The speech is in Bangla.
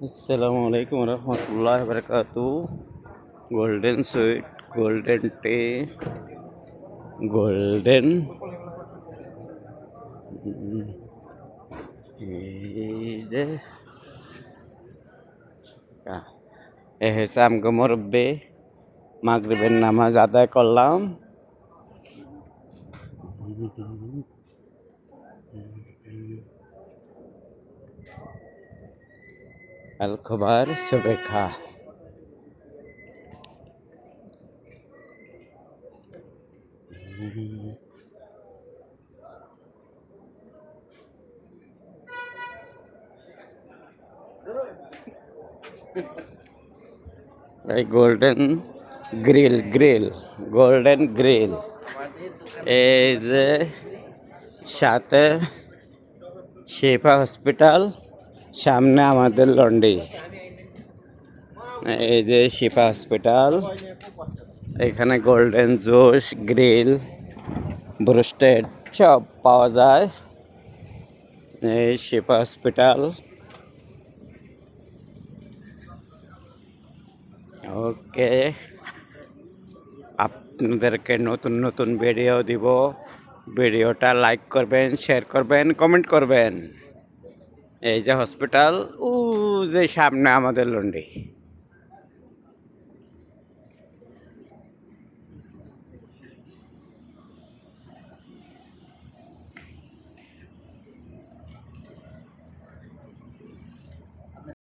আসসালামু আলাইকুম রহমতুল্লাহ বারাকাতু। গোল্ডেন সুইট, গোল্ডেন টি, গোল্ডেন এই যে এ হয়েছে আমগো মুরব্বি। মাগরিবের নামাজ আদায় করলাম। আল খবর সুবেখা। এই গোল্ডেন গ্রিল গোল্ডেন গ্রিল, এই যে সাথে শিফা হসপিটাল, সামনে আমাদের লন্ডি। এই যে শিফা হসপিটাল, এখানে গোল্ডেন জুস, গ্রিল, ব্রোস্টেড সব পাওয়া যায়। এই শিফা হসপিটাল। ওকে, আপনাদেরকে নতুন নতুন ভিডিও দিব। ভিডিওটা লাইক করবেন, শেয়ার করবেন, কমেন্ট করবেন। এই যে হসপিটাল, ও যে সামনে আমাদের লন্ডি।